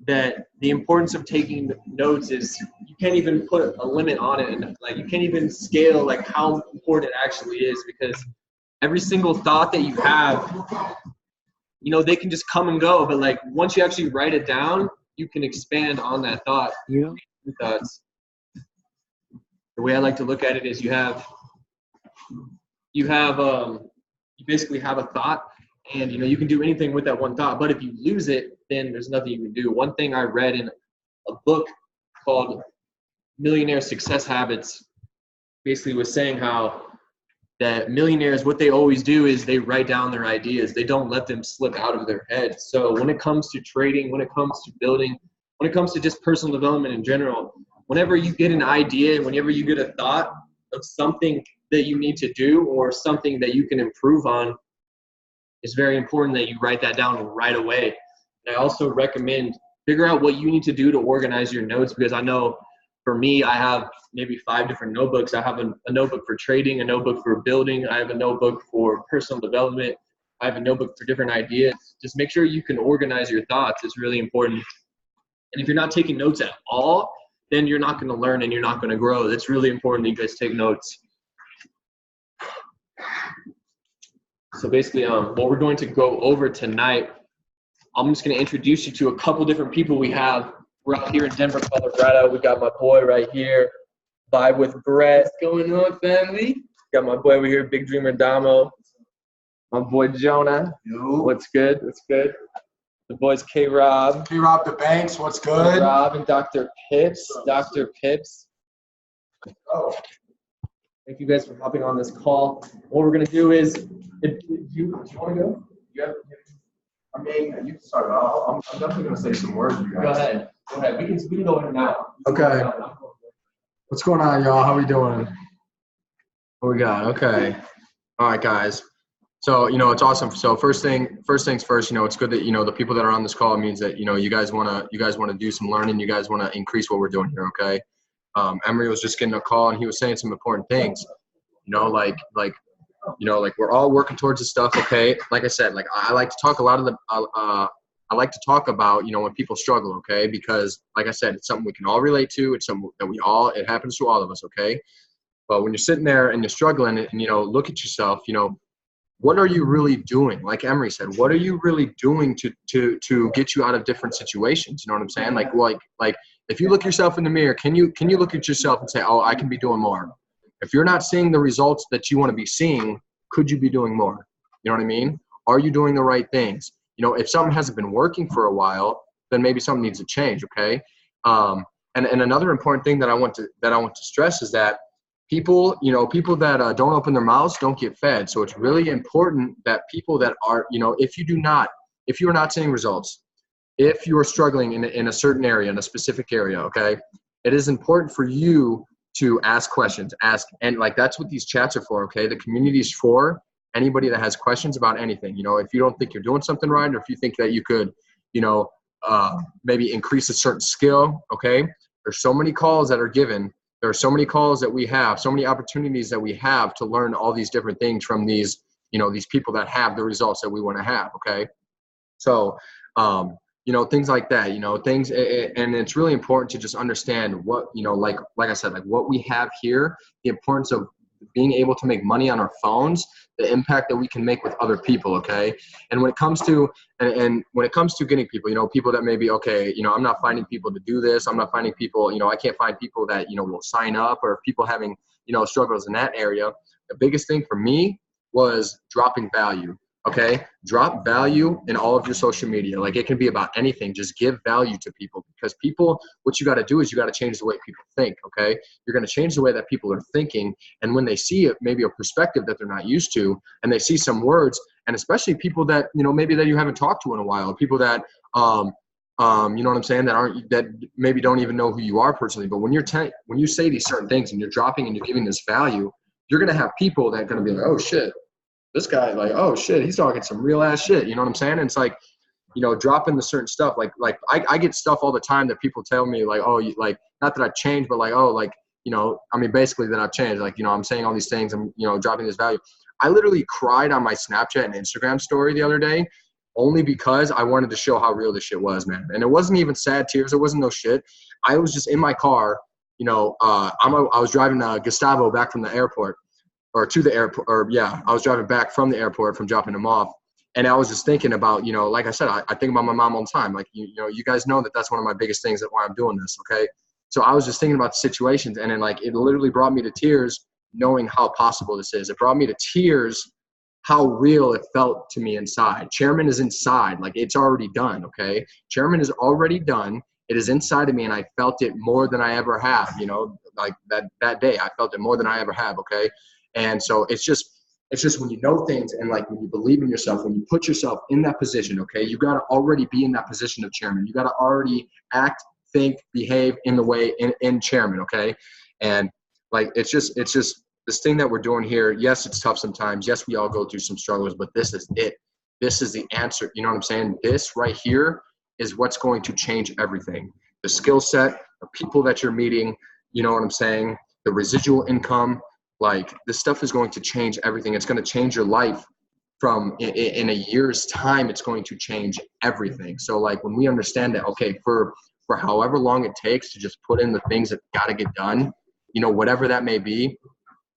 that the importance of taking notes is you can't even put a limit on it, and like you can't even scale like how important it actually is, because every single thought that you have, you know, they can just come and go, but like once you actually write it down, you can expand on that thought. Yeah. Thoughts. The way I like to look at it is you basically have a thought, and you know you can do anything with that one thought, but if you lose it, then there's nothing you can do. One thing I read in a book called Millionaire Success Habits basically was saying how that millionaires, what they always do is they write down their ideas. They don't let them slip out of their head. So when it comes to trading, when it comes to building, when it comes to just personal development in general, whenever you get an idea, whenever you get a thought of something that you need to do or something that you can improve on, it's very important that you write that down right away. And I also recommend figure out what you need to do to organize your notes, because I know for me, I have maybe 5 different notebooks. I have a notebook for trading, a notebook for building. I have a notebook for personal development. I have a notebook for different ideas. Just make sure you can organize your thoughts. It's really important. And if you're not taking notes at all, then you're not going to learn and you're not going to grow. It's really important that you guys take notes. So basically, what we're going to go over tonight, I'm just going to introduce you to a couple different people we have. We're out here in Denver, Colorado. We got my boy right here, Vibe with Brett. What's going on, family? Got my boy over here, Big Dreamer Damo. My boy Jonah. Yo. What's good? What's good? The boys K-Rob. K-Rob the Banks, what's good? Rob and Dr. Pips. Dr. Pips. Oh. Thank you guys for hopping on this call. What we're going to do is, do you want to go? I mean, you can start off. I'm definitely going to say some words, you guys. Go ahead. Go ahead. We can go in and out. Okay. What's going on, y'all? How we doing? What we got? Okay. All right, guys. So, you know, it's awesome. So first things first, you know, it's good that, you know, the people that are on this call, means that, you know, you guys want to do some learning. You guys want to increase what we're doing here. Okay. Emery was just getting a call and he was saying some important things, you know, like we're all working towards this stuff. Okay. Like I said, like I like to talk I like to talk about, you know, when people struggle. Okay. Because like I said, it's something we can all relate to. It's something that it happens to all of us. Okay. But when you're sitting there and you're struggling and, you know, look at yourself, you know, what are you really doing? Like Emery said, what are you really doing to get you out of different situations? You know what I'm saying? Like if you look yourself in the mirror, can you look at yourself and say, oh, I can be doing more? If you're not seeing the results that you want to be seeing, could you be doing more? You know what I mean? Are you doing the right things? You know, if something hasn't been working for a while, then maybe something needs to change. Okay. And another important thing that I want to stress is that people that don't open their mouths don't get fed. So it's really important that people that are, you know, if you are not seeing results, if you are struggling in a certain area, in a specific area, okay, it is important for you to ask questions, and like that's what these chats are for. Okay. The community is for anybody that has questions about anything. You know, if you don't think you're doing something right, or if you think that you could, you know, maybe increase a certain skill. Okay. There's so many calls that are given. There are so many calls that we have, so many opportunities that we have to learn all these different things from these, you know, these people that have the results that we want to have. Okay. So, you know, things like that, you know, things, and it's really important to just understand what, you know, like I said, like what we have here, the importance of being able to make money on our phones, the impact that we can make with other people. Okay. And when it comes to, and when it comes to getting people, you know, people that maybe, okay, you know, I'm not finding people to do this. I'm not finding people, you know, I can't find people that, you know, will sign up, or people having, you know, struggles in that area. The biggest thing for me was dropping value. Okay. Drop value in all of your social media. Like it can be about anything. Just give value to people, because people, what you got to do is you got to change the way people think. Okay. You're going to change the way that people are thinking. And when they see it, maybe a perspective that they're not used to, and they see some words, and especially people that, you know, maybe that you haven't talked to in a while, people that, you know what I'm saying, that maybe don't even know who you are personally. But when you say these certain things and you're dropping and you're giving this value, you're going to have people that are going to be like, oh shit, this guy, like, oh shit, he's talking some real ass shit. You know what I'm saying? And it's like, you know, dropping the certain stuff. Like I get stuff all the time that people tell me like, oh, like, not that I've changed, but like, oh, like, you know, I mean, basically that I've changed. Like, you know, I'm saying all these things, I'm, you know, dropping this value. I literally cried on my Snapchat and Instagram story the other day only because I wanted to show how real this shit was, man. And it wasn't even sad tears. It wasn't no shit. I was just in my car, you know, I was driving Gustavo back from the airport, or to the airport, or yeah, I was driving back from the airport from dropping him off. And I was just thinking about, you know, like I said, I think about my mom all the time. Like, you know, you guys know that that's one of my biggest things that why I'm doing this, okay? So I was just thinking about the situations, and then like it literally brought me to tears knowing how possible this is. It brought me to tears how real it felt to me inside. Chairman is inside, like it's already done, okay? Chairman is already done. It is inside of me, and I felt it more than I ever have, you know, like that day, I felt it more than I ever have, okay? And so it's just when you know things, and like when you believe in yourself, when you put yourself in that position, okay, you got to already be in that position of chairman. You got to already act, think, behave in the way in chairman, okay? And like, it's just this thing that we're doing here. Yes, it's tough sometimes. Yes, we all go through some struggles, but this is it. This is the answer. You know what I'm saying? This right here is what's going to change everything. The skill set, the people that you're meeting, you know what I'm saying? The residual income, like this stuff is going to change everything. It's going to change your life from in a year's time. It's going to change everything. So like when we understand that, okay, for however long it takes to just put in the things that got to get done, you know, whatever that may be,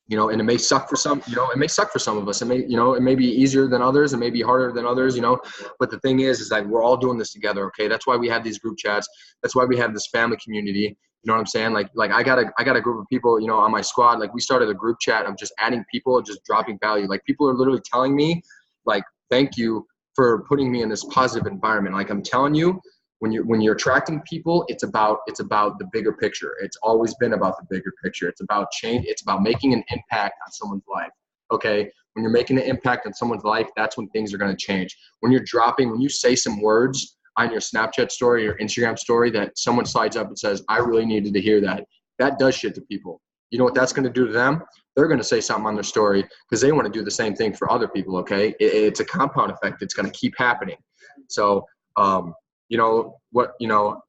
you know, and it may suck for some, you know, it may suck for some of us. It may, you know, it may be easier than others. It may be harder than others, you know, but the thing is like, we're all doing this together. Okay. That's why we have these group chats. That's why we have this family community. You know what I'm saying? Like I got a group of people, you know, on my squad. Like we started a group chat of just adding people and just dropping value. Like people are literally telling me like, thank you for putting me in this positive environment. Like I'm telling you, when you're attracting people, it's about the bigger picture. It's always been about the bigger picture. It's about change. It's about making an impact on someone's life. Okay. When you're making an impact on someone's life, that's when things are going to change. When you say some words on your Snapchat story or Instagram story that someone slides up and says, I really needed to hear that. That does shit to people. You know what that's going to do to them? They're going to say something on their story because they want to do the same thing for other people. Okay. It's a compound effect. It's going to keep happening. So, you know what, you know,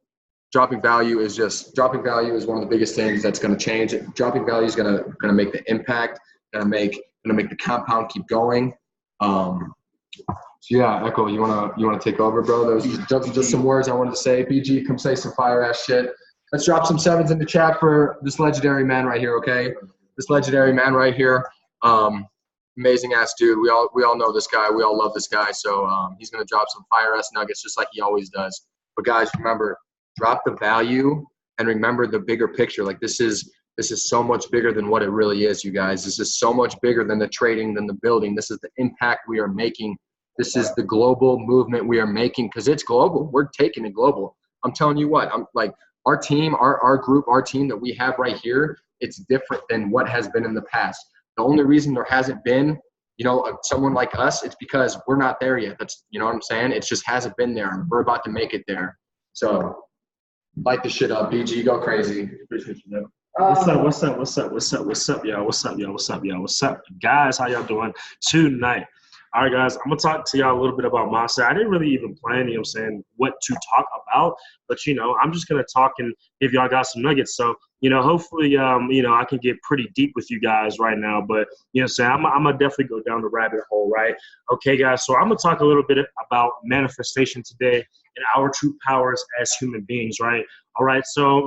dropping value is one of the biggest things that's going to change it. Dropping value is going to make the impact, going to make the compound keep going. So yeah, Echo, you want to take over, bro? Those just some words I wanted to say. BG, come say some fire ass shit. Let's drop some sevens in the chat for this legendary man right here. Okay. This legendary man right here. Amazing ass dude. We all know this guy. We all love this guy. So he's gonna drop some fire ass nuggets just like he always does. But guys, remember, drop the value and remember the bigger picture. Like this is so much bigger than what it really is, you guys. This is so much bigger than the trading, than the building. This is the impact we are making. This is the global movement we are making because it's global. We're taking it global. I'm telling you what. I'm like our team, our group, our team that we have right here. It's different than what has been in the past. The only reason there hasn't been, you know, someone like us, it's because we're not there yet. That's, you know what I'm saying? It just hasn't been there. We're about to make it there. So light the shit up, BG, go crazy. Appreciate you, man. What's up, y'all? Guys, how y'all doing tonight? All right, guys, I'm going to talk to y'all a little bit about myself. I didn't really even plan, you know what I'm saying, what to talk about. But, you know, I'm just going to talk and give y'all guys some nuggets. So, you know, hopefully, you know, I can get pretty deep with you guys right now. But, you know what I'm saying, I'm going to definitely go down the rabbit hole, right? Okay, guys, so I'm going to talk a little bit about manifestation today and our true powers as human beings, right? All right, so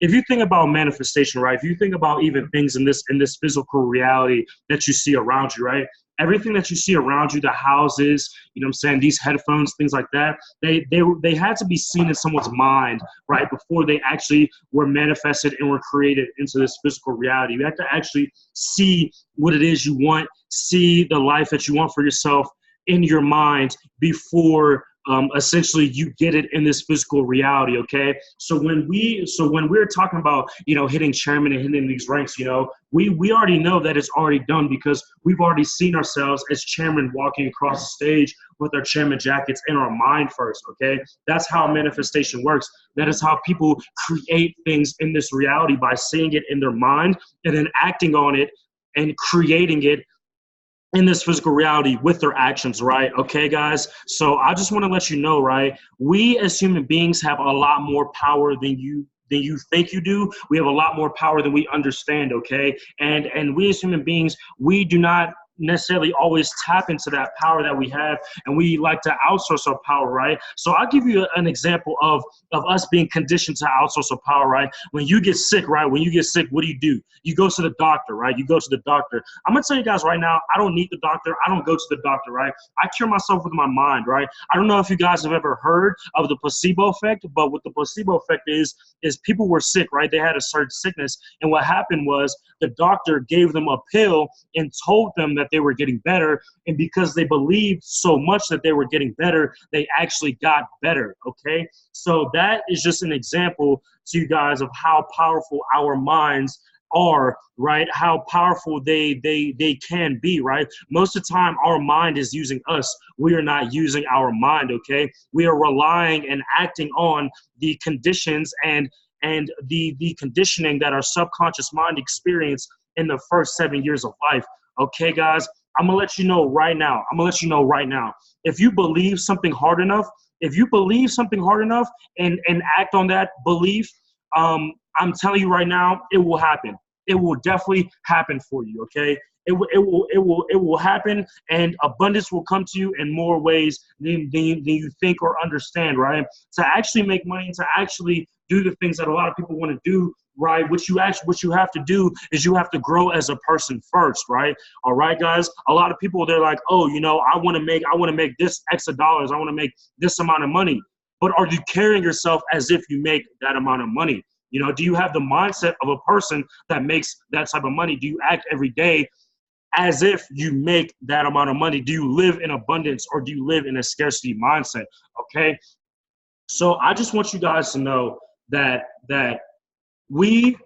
if you think about manifestation, right, if you think about even things in this physical reality that you see around you, right, everything that you see around you, the houses, you know what I'm saying, these headphones, things like that, they had to be seen in someone's mind, right, before they actually were manifested and were created into this physical reality. You have to actually see what it is you want, see the life that you want for yourself in your mind before essentially you get it in this physical reality. Okay. So when we're talking about, you know, hitting chairman and hitting these ranks, you know, we already know that it's already done because we've already seen ourselves as chairman walking across the stage with our chairman jackets in our mind first. Okay. That's how manifestation works. That is how people create things in this reality, by seeing it in their mind and then acting on it and creating it in this physical reality with their actions, right? Okay, guys? So I just want to let you know, right? We as human beings have a lot more power than you think you do. We have a lot more power than we understand, okay? And we as human beings, we do not necessarily always tap into that power that we have, and we like to outsource our power, right? So I'll give you an example of us being conditioned to outsource our power, right? When you get sick, right? When you get sick, what do? You go to the doctor, right? You go to the doctor. I'm gonna tell you guys right now, I don't need the doctor. I don't go to the doctor, right? I cure myself with my mind, right? I don't know if you guys have ever heard of the placebo effect, but what the placebo effect is people were sick, right? They had a certain sickness, and what happened was the doctor gave them a pill and told them that they were getting better, and because they believed so much that they were getting better, they actually got better, okay? So that is just an example to you guys of how powerful our minds are, right? How powerful they can be, right? Most of the time, our mind is using us. We are not using our mind, okay? We are relying and acting on the conditions and the conditioning that our subconscious mind experienced in the first 7 years of life. Okay, guys, I'm gonna let you know right now. If you believe something hard enough, and act on that belief, I'm telling you right now, it will happen. It will definitely happen for you. Okay. It will happen, and abundance will come to you in more ways than you think or understand, right? To actually make money, to actually do the things that a lot of people want to do, right? What you have to do is you have to grow as a person first, right? All right, guys. A lot of people, they're like, oh, I want to make this X of dollars. I want to make this amount of money. But are you carrying yourself as if you make that amount of money? Do you have the mindset of a person that makes that type of money? Do you act every day as if you make that amount of money? Do you live in abundance, or do you live in a scarcity mindset? Okay. So I just want you guys to know that we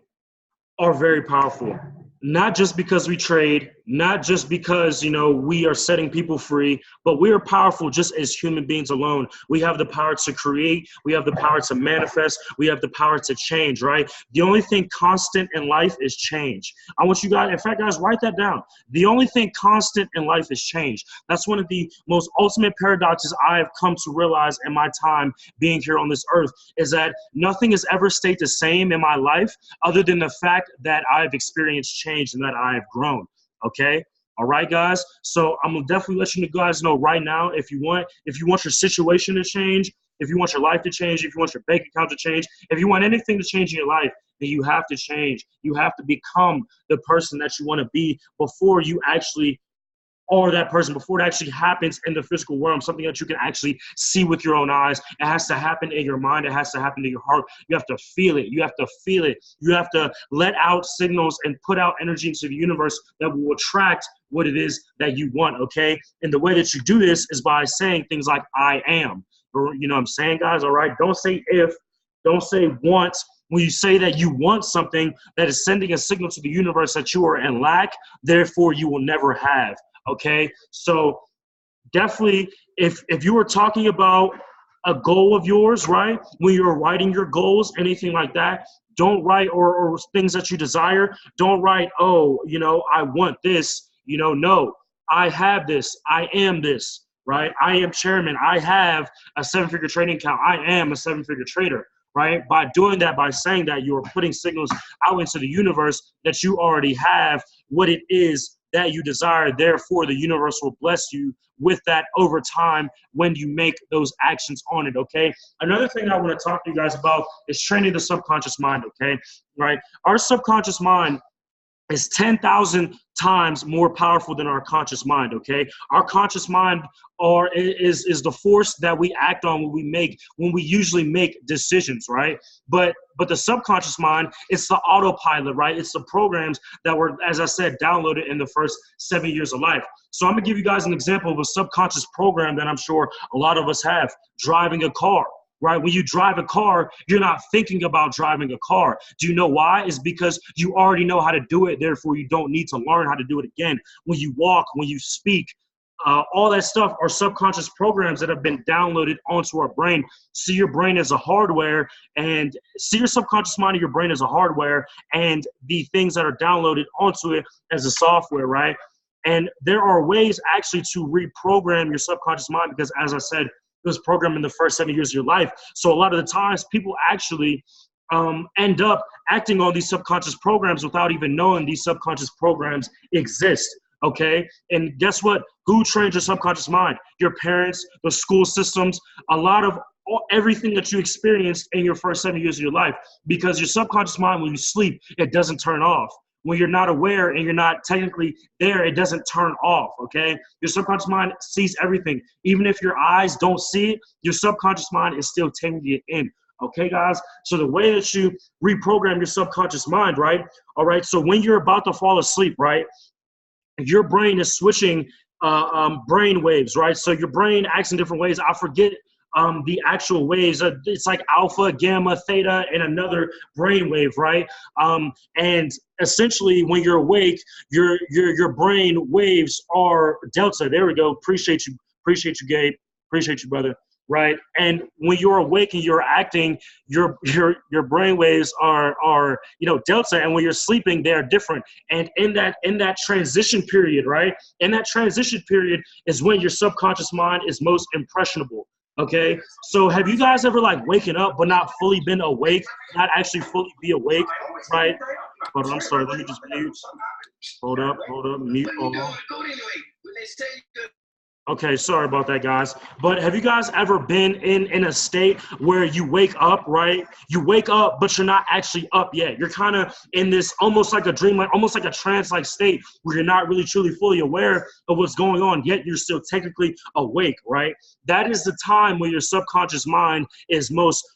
are very powerful, not just because we trade, not just because, we are setting people free, but we are powerful just as human beings alone. We have the power to create. We have the power to manifest. We have the power to change, right? The only thing constant in life is change. I want you guys, in fact, guys, write that down. The only thing constant in life is change. That's one of the most ultimate paradoxes I have come to realize in my time being here on this earth, is that nothing has ever stayed the same in my life other than the fact that I've experienced change and that I have grown. Okay. All right, guys. So I'm gonna definitely let you guys know right now, if you want your situation to change, if you want your life to change, if you want your bank account to change, if you want anything to change in your life, then you have to change. You have to become the person that you want to be before you actually are that person, before it actually happens in the physical world, something that you can actually see with your own eyes. It has to happen in your mind. It has to happen in your heart. You have to feel it. You have to feel it. You have to let out signals and put out energy into the universe that will attract what it is that you want, okay? And the way that you do this is by saying things like, I am. You know what I'm saying, guys? All right? Don't say if. Don't say want. When you say that you want something, that is sending a signal to the universe that you are in lack, therefore you will never have. Okay, so definitely, if you were talking about a goal of yours, right? When you're writing your goals, anything like that, don't write or things that you desire. Don't write, oh, I want this. No, I have this. I am this, right? I am chairman. I have a 7-figure trading account. I am a 7-figure trader. Right? By doing that, by saying that, you are putting signals out into the universe that you already have what it is that you desire. Therefore, the universe will bless you with that over time when you make those actions on it, okay? Another thing I want to talk to you guys about is training the subconscious mind, okay? Right? Our subconscious mind is 10,000 times more powerful than our conscious mind, okay? Our conscious mind is the force that we act on when we usually make decisions, right? But the subconscious mind, it's the autopilot, right? It's the programs that were, as I said, downloaded in the first 7 years of life. So I'm gonna give you guys an example of a subconscious program that I'm sure a lot of us have: driving a car. Right? When you drive a car, you're not thinking about driving a car. Do you know why? It's because you already know how to do it. Therefore, you don't need to learn how to do it again. When you walk, when you speak, all that stuff are subconscious programs that have been downloaded onto our brain. See your brain as a hardware, and see your subconscious mind of your brain as a hardware, and the things that are downloaded onto it as a software, right? And there are ways actually to reprogram your subconscious mind, because as I said, it was programmed in the first 7 years of your life. So a lot of the times people actually end up acting on these subconscious programs without even knowing these subconscious programs exist. okay? And guess what? Who trains your subconscious mind? Your parents, the school systems, a lot of everything that you experienced in your first 7 years of your life. Because your subconscious mind, when you sleep, it doesn't turn off. When you're not aware and you're not technically there, it doesn't turn off, okay? Your subconscious mind sees everything. Even if your eyes don't see it, your subconscious mind is still taking it in, okay, guys? So the way that you reprogram your subconscious mind, right? All right, so when you're about to fall asleep, right, your brain is switching brain waves, right? So your brain acts in different ways. I forget the actual waves. It's like alpha, gamma, theta, and another brain wave, right? And essentially, when you're awake, your brain waves are delta. There we go. Appreciate you, Gabe. Appreciate you, brother. Right, and when you're awake and you're acting, your brain waves are delta, and when you're sleeping, they are different. And in that transition period, right? In that transition period is when your subconscious mind is most impressionable. Okay, so have you guys ever like waken up but not fully been awake, not actually fully be awake, right? Hold on, I'm sorry. Let me just mute. Hold up, mute. Okay, sorry about that, guys. But have you guys ever been in a state where you wake up, right? You wake up, but you're not actually up yet. You're kind of in this almost like a dream, like almost like a trance-like state where you're not really truly fully aware of what's going on, yet you're still technically awake, right? That is the time where your subconscious mind is most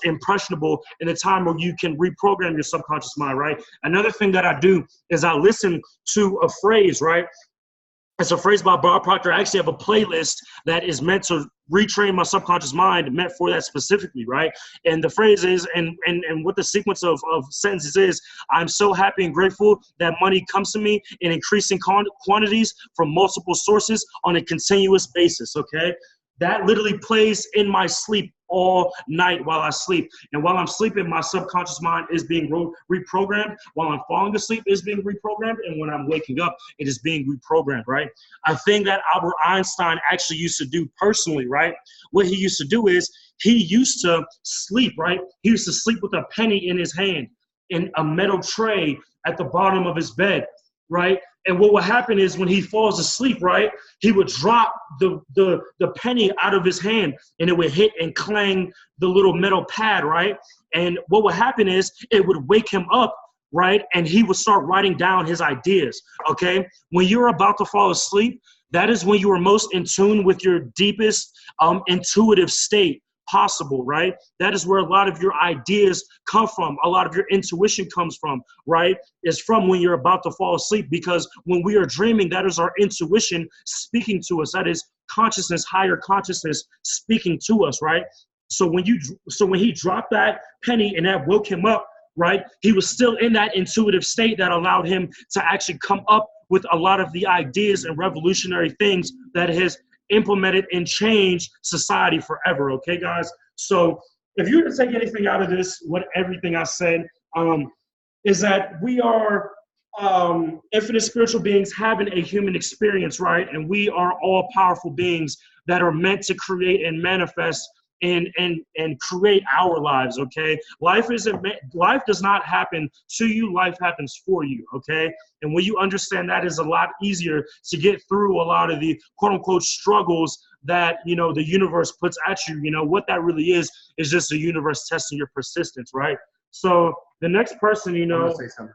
impressionable, in the time where you can reprogram your subconscious mind, right? Another thing that I do is I listen to a phrase, right? It's a phrase by Bob Proctor. I actually have a playlist that is meant to retrain my subconscious mind, meant for that specifically, right? And the phrase is, and what the sequence of sentences is, I'm so happy and grateful that money comes to me in increasing quantities from multiple sources on a continuous basis, okay? That literally plays in my sleep all night while I sleep. And while I'm sleeping, my subconscious mind is being reprogrammed. While I'm falling asleep, it's being reprogrammed. And when I'm waking up, it is being reprogrammed, right? A thing that Albert Einstein actually used to do personally, right? What he used to do is he used to sleep, right? He used to sleep with a penny in his hand in a metal tray at the bottom of his bed, right? And what would happen is when he falls asleep, right, he would drop the penny out of his hand, and it would hit and clang the little metal pad, right? And what would happen is it would wake him up, right? And he would start writing down his ideas, okay? When you're about to fall asleep, that is when you are most in tune with your deepest intuitive state possible, right? That is where a lot of your ideas come from. A lot of your intuition comes from, right? It's from when you're about to fall asleep, because when we are dreaming, that is our intuition speaking to us. That is consciousness, higher consciousness speaking to us, right? So when he dropped that penny and that woke him up, right? He was still in that intuitive state that allowed him to actually come up with a lot of the ideas and revolutionary things that has implemented and changed society forever. Okay, guys? So if you were to take anything out of this, everything I said, is that we are infinite spiritual beings having a human experience, right? And we are all powerful beings that are meant to create and manifest and create our lives, okay? Life does not happen to you, life happens for you, okay? And when you understand that, is a lot easier to get through a lot of the quote unquote struggles that, the universe puts at you. What that really is just the universe testing your persistence, right? So the next person,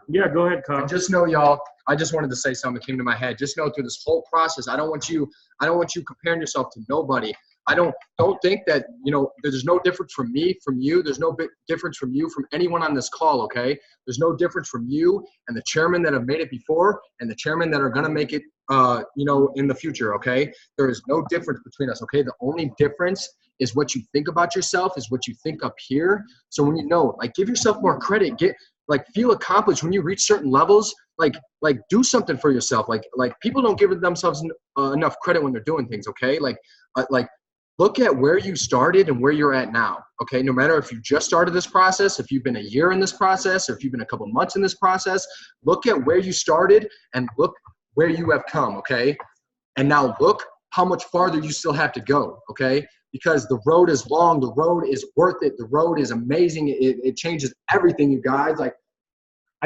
yeah, go ahead, Kyle. And just know, y'all, I just wanted to say something that came to my head. Just know through this whole process, I don't want you comparing yourself to nobody. Don't think that, there's no difference from me, from you. There's no big difference from you, from anyone on this call, okay? There's no difference from you and the chairmen that have made it before and the chairmen that are going to make it, in the future, okay? There is no difference between us, okay? The only difference is what you think about yourself, is what you think up here. So when give yourself more credit, feel accomplished when you reach certain levels, do something for yourself. People don't give themselves enough credit when they're doing things, okay? Look at where you started and where you're at now, okay? No matter if you just started this process, if you've been a year in this process, or if you've been a couple months in this process, look at where you started and look where you have come, okay? And now look how much farther you still have to go, okay? Because the road is long, the road is worth it, the road is amazing, it changes everything, you guys. I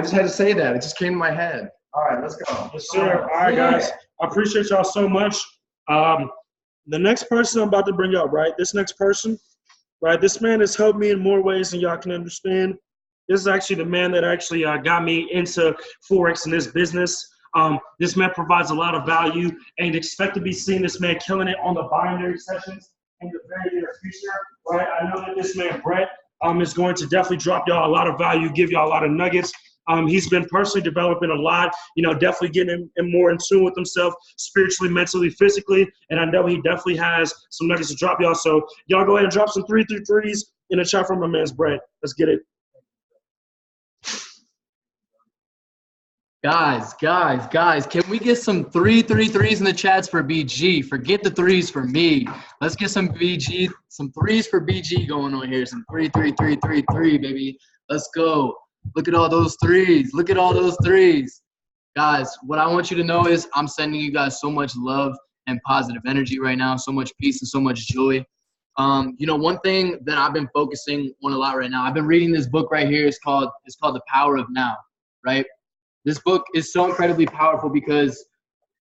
just had to say that, it just came to my head. All right, let's go. Yes, sir. All right, guys. I appreciate y'all so much. The next person I'm about to bring up, right? This next person, right? This man has helped me in more ways than y'all can understand. This is actually the man that actually got me into Forex and this business. This man provides a lot of value, and expect to be seeing this man killing it on the binary sessions in the very near future, right? I know that this man, Brett, is going to definitely drop y'all a lot of value, give y'all a lot of nuggets. He's been personally developing a lot, definitely getting him more in tune with himself, spiritually, mentally, physically, and I know he definitely has some nuggets to drop y'all. So y'all go ahead and drop some 3-3-3s in the chat from my man's Brett. Let's get it. Guys, can we get some 3-3-3s in the chats for BG? Forget the threes for me. Let's get some BG, some threes for BG going on here. Some 3-3-3-3-3, baby. Let's go. Look at all those threes. Look at all those threes. Guys, what I want you to know is I'm sending you guys so much love and positive energy right now, so much peace and so much joy. One thing that I've been focusing on a lot right now, I've been reading this book right here. It's called The Power of Now, right? This book is so incredibly powerful because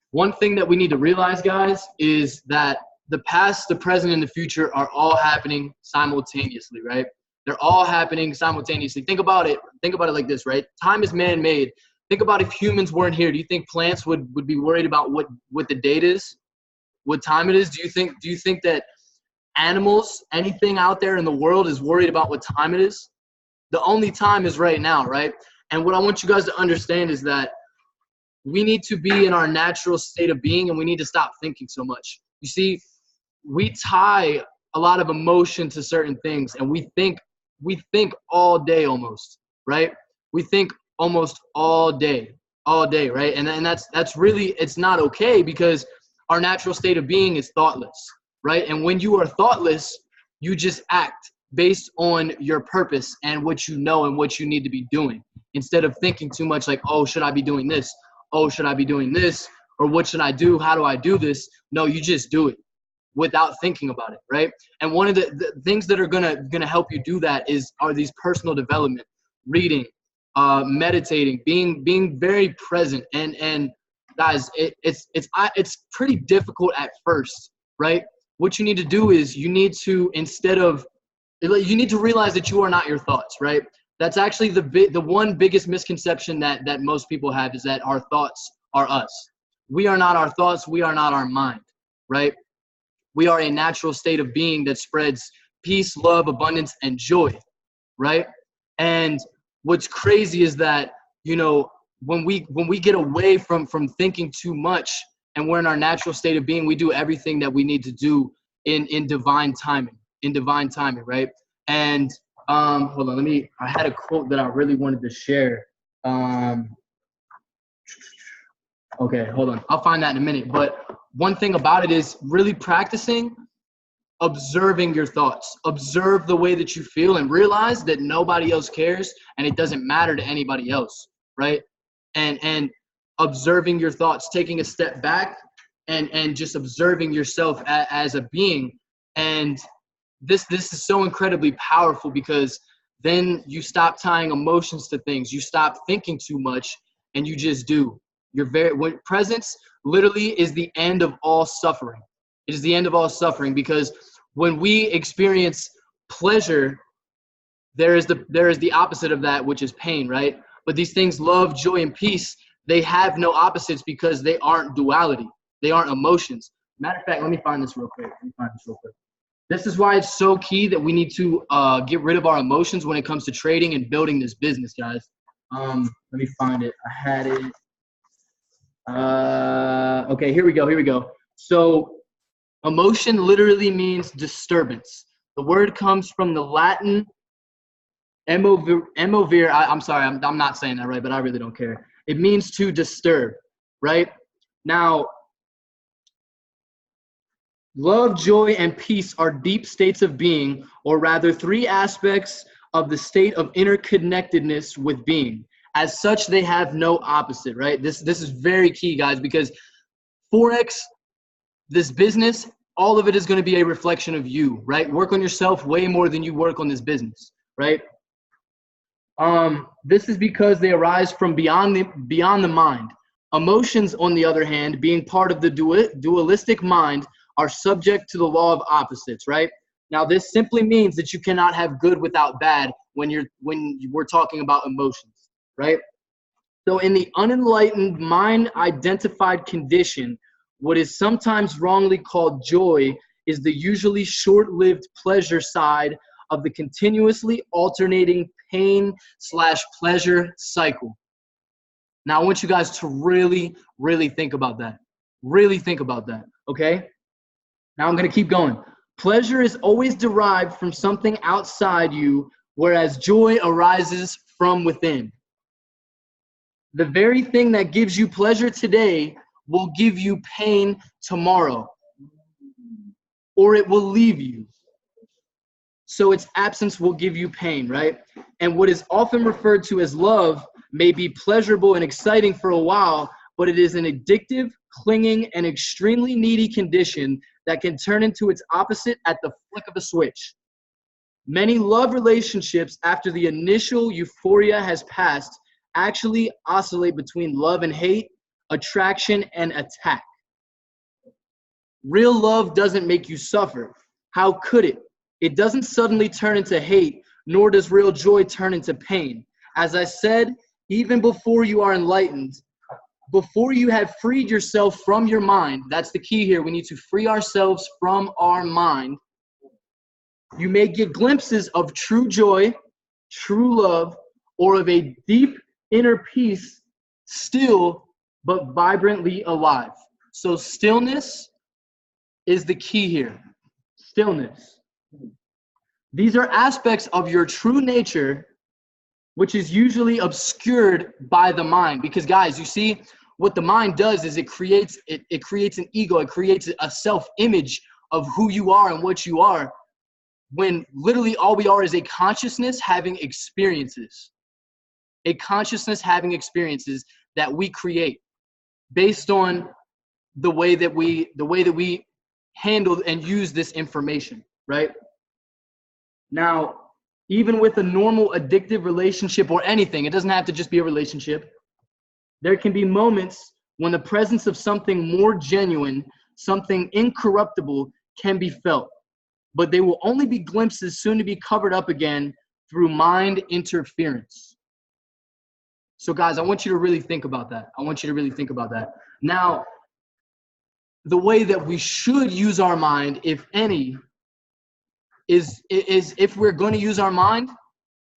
one thing that we need to realize, guys, is that the past, the present, and the future are all happening simultaneously, right? They're all happening simultaneously. Think about it like this, right? Time is man-made. Think about if humans weren't here. Do you think plants would be worried about what the date is, what time it is? Do you think that animals, anything out there in the world is worried about what time it is? The only time is right now, right? And what I want you guys to understand is that we need to be in our natural state of being, and we need to stop thinking so much. You see, we tie a lot of emotion to certain things, and we think all day almost, right? We think almost all day, right? And that's really, it's not okay, because our natural state of being is thoughtless, right? And when you are thoughtless, you just act based on your purpose and what you know and what you need to be doing, instead of thinking too much like, oh, should I be doing this? Oh, should I be doing this? Or what should I do? How do I do this? No, you just do it without thinking about it, right? And one of the things that are gonna help you do that are these personal development, reading, meditating, being very present. And guys, it's pretty difficult at first, right? What you need to do is you need to realize that you are not your thoughts, right? That's actually the one biggest misconception that most people have, is that our thoughts are us. We are not our thoughts. We are not our mind, right? We are a natural state of being that spreads peace, love, abundance, and joy, right? And what's crazy is that, when we get away from thinking too much and we're in our natural state of being, we do everything that we need to do in divine timing, right? And hold on, I had a quote that I really wanted to share. Okay, hold on. I'll find that in a minute. But one thing about it is really practicing observing your thoughts. Observe the way that you feel and realize that nobody else cares and it doesn't matter to anybody else, right? And observing your thoughts, taking a step back and just observing yourself as a being. And this is so incredibly powerful, because then you stop tying emotions to things. You stop thinking too much and you just do. Presence literally is the end of all suffering. It is the end of all suffering, because when we experience pleasure, there is the opposite of that, which is pain, right? But these things, love, joy, and peace, they have no opposites, because they aren't duality. They aren't emotions. Matter of fact, let me find this real quick. This is why it's so key that we need to get rid of our emotions when it comes to trading and building this business, guys. Let me find it. I had it. Okay, here we go. So emotion literally means disturbance. The word comes from the Latin emovere. I'm sorry, I'm not saying that right, but I really don't care. It means to disturb, right? Now, love, joy, and peace are deep states of being, or rather 3 aspects of the state of interconnectedness with being. As such, they have no opposite, right? This is very key, guys, because Forex, this business, all of it is going to be a reflection of you, right? Work on yourself way more than you work on this business, right? This is because they arise from beyond the mind. Emotions, on the other hand, being part of the dualistic mind, are subject to the law of opposites, right? Now, this simply means that you cannot have good without bad when we're talking about emotions, right? So in the unenlightened mind-identified condition, what is sometimes wrongly called joy is the usually short-lived pleasure side of the continuously alternating pain/pleasure cycle. Now, I want you guys to really, really think about that. Really think about that, okay? Now I'm going to keep going. Pleasure is always derived from something outside you, whereas joy arises from within. The very thing that gives you pleasure today will give you pain tomorrow, or it will leave you. So its absence will give you pain, right? And what is often referred to as love may be pleasurable and exciting for a while, but it is an addictive, clinging, and extremely needy condition that can turn into its opposite at the flick of a switch. Many love relationships, after the initial euphoria has passed, actually oscillate between love and hate, attraction and attack. Real love doesn't make you suffer. How could it? It doesn't suddenly turn into hate, nor does real joy turn into pain. As I said, even before you are enlightened, before you have freed yourself from your mind, that's the key here. We need to free ourselves from our mind. You may get glimpses of true joy, true love, or of a deep inner peace, still but vibrantly alive. So stillness is the key here. Stillness. These are aspects of your true nature, which is usually obscured by the mind. Because guys, you see, what the mind does is it creates an ego, it creates a self-image of who you are and what you are, when literally all we are is a consciousness having experiences. A consciousness having experiences that we create based on the way that we handle and use this information, right? Now, even with a normal addictive relationship or anything, it doesn't have to just be a relationship. There can be moments when the presence of something more genuine, something incorruptible, can be felt. But they will only be glimpses soon to be covered up again through mind interference. So guys, I want you to really think about that. I want you to really think about that. Now, the way that we should use our mind, if any, is if we're going to use our mind,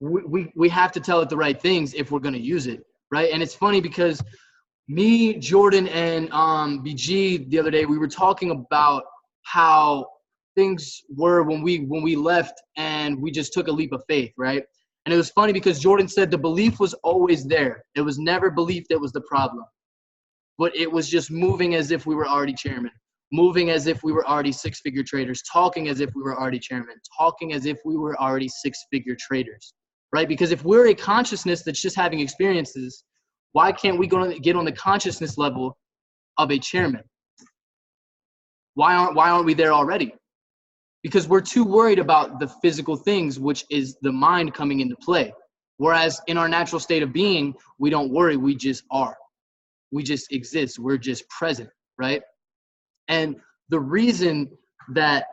we have to tell it the right things if we're going to use it, right? And it's funny because me, Jordan, and BG the other day, we were talking about how things were when we left and we just took a leap of faith, right? And it was funny because Jordan said the belief was always there. It was never belief that was the problem, but it was just moving as if we were already chairman, moving as if we were already six-figure traders, talking as if we were already chairman, talking as if we were already six-figure traders, right? Because if we're a consciousness that's just having experiences, why can't we get on the consciousness level of a chairman? Why aren't we there already? Because we're too worried about the physical things, which is the mind coming into play. Whereas in our natural state of being, we don't worry, we just are. We just exist, we're just present, right? And the reason that,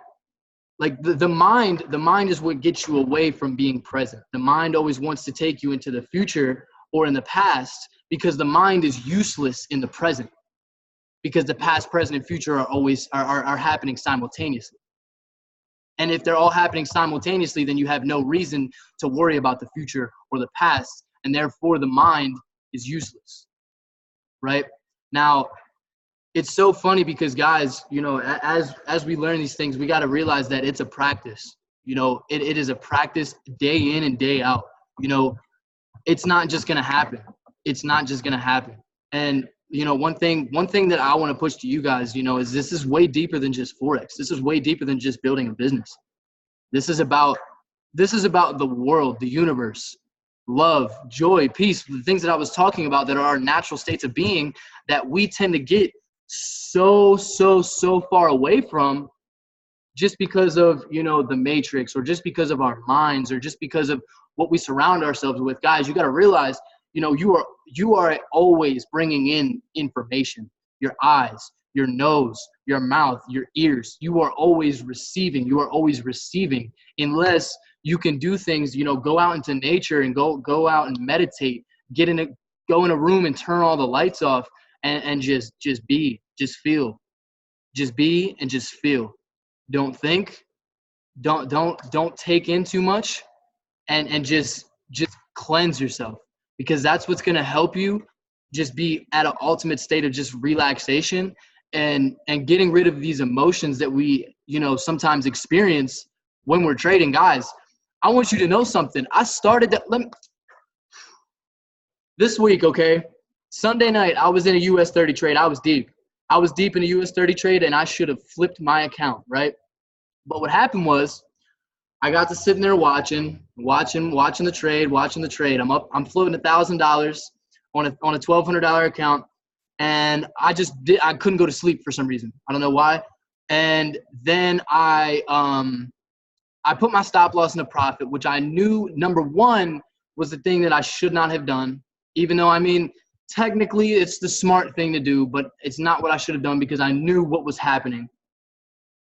like, the mind is what gets you away from being present. The mind always wants to take you into the future or in the past, because the mind is useless in the present, because the past, present, and future are always are happening simultaneously. And if they're all happening simultaneously, then you have no reason to worry about the future or the past, and therefore the mind is useless, right? Now, it's so funny because, guys, you know, as we learn these things, we got to realize that it's a practice. You know, it is a practice day in and day out. You know, it's not just going to happen. It's not just going to happen. And, you know, one thing that I want to push to you guys, you know, is this is way deeper than just Forex. This is way deeper than just building a business. This is about the world, the universe, love, joy, peace, the things that I was talking about that are our natural states of being that we tend to get so far away from just because of, you know, the matrix, or just because of our minds, or just because of what we surround ourselves with. Guys, you got to realize you know, you are always bringing in information. Your eyes, your nose, your mouth, your ears. You are always receiving. You are always receiving, unless you can do things. You know, go out into nature and go out and meditate. Go in a room and turn all the lights off and just be, just feel, just be and just feel. Don't think. Don't take in too much, and just cleanse yourself, because that's what's going to help you just be at an ultimate state of just relaxation and getting rid of these emotions that we, you know, sometimes experience when we're trading. Guys, I want you to know something. I started that this week, okay? Sunday night, I was in a US 30 trade. I was deep in a US 30 trade, and I should have flipped my account, right? But what happened was, I got to sitting there watching the trade. I'm floating $1,000 on a $1,200 account, and I couldn't go to sleep for some reason. I don't know why. And then I put my stop loss in a profit, which I knew, number one, was the thing that I should not have done. Even though, I mean, technically it's the smart thing to do, but it's not what I should have done, because I knew what was happening.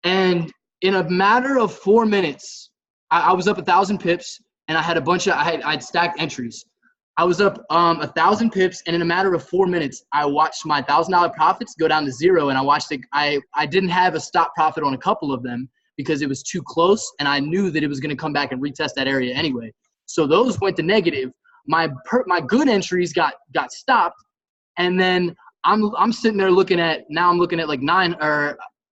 And in a matter of 4 minutes, I was up 1,000 pips, and I had I'd stacked entries. I was up 1,000 pips, and in a matter of 4 minutes, I watched my $1,000 profits go down to zero, and I didn't have a stop profit on a couple of them because it was too close, and I knew that it was going to come back and retest that area anyway. So those went to negative. My good entries got stopped, and then I'm sitting there looking at like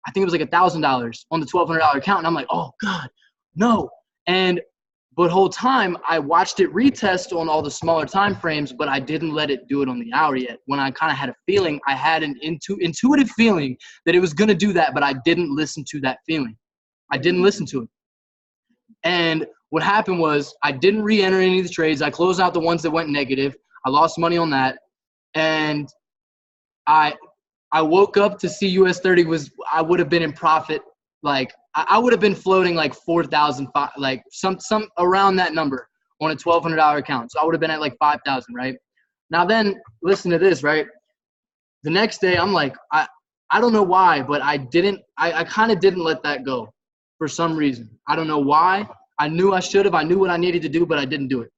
I think it was like $1,000 on the $1,200 account, and I'm like, oh God, no. But whole time I watched it retest on all the smaller time frames, but I didn't let it do it on the hour yet. When I kind of had a feeling, I had an intuitive feeling that it was going to do that, but I didn't listen to that feeling. I didn't listen to it. And what happened was, I didn't re-enter any of the trades. I closed out the ones that went negative. I lost money on that. And I woke up to see US 30 I would have been in profit. Like, I would have been floating like 4,000, like some around that number on a $1,200 account. So I would have been at like 5,000, right? Now then, listen to this, right? The next day, I'm like, I don't know why, but I kind of didn't let that go for some reason. I don't know why. I knew I should have. I knew what I needed to do, but I didn't do it.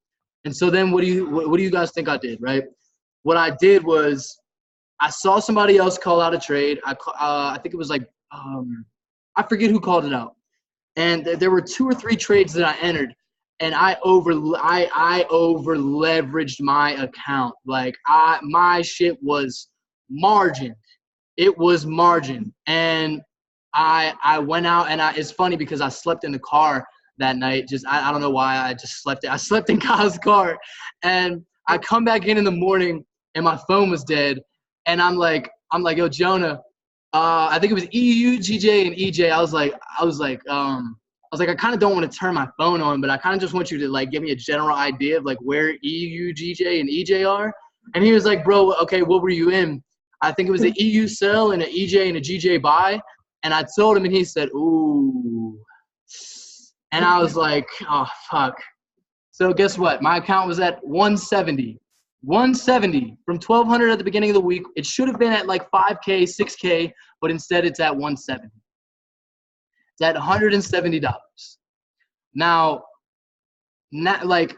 And so then what do you guys think I did, right? What I did was, I saw somebody else call out a trade. I think it was like, I forget who called it out. And there were 2 or 3 trades that I entered, and I over leveraged my account. Like, my shit was margin. It was margin. And I went out, and it's funny because I slept in the car that night. I don't know why I just slept. I slept in Kyle's car, and I come back in the morning, and my phone was dead. And I'm like, yo, Jonah, I think it was EU, GJ, and EJ. I was like, I kind of don't want to turn my phone on, but I kind of just want you to like give me a general idea of like where EU, GJ, and EJ are. And he was like, bro, okay, what were you in? I think it was an EU sell and an EJ and a GJ buy. And I told him, and he said, ooh. And I was like, oh, fuck. So guess what? My account was at 170. 170 from 1,200 at the beginning of the week. It should have been at like 5K, 6K, but instead it's at 170. It's at $170. Now, like,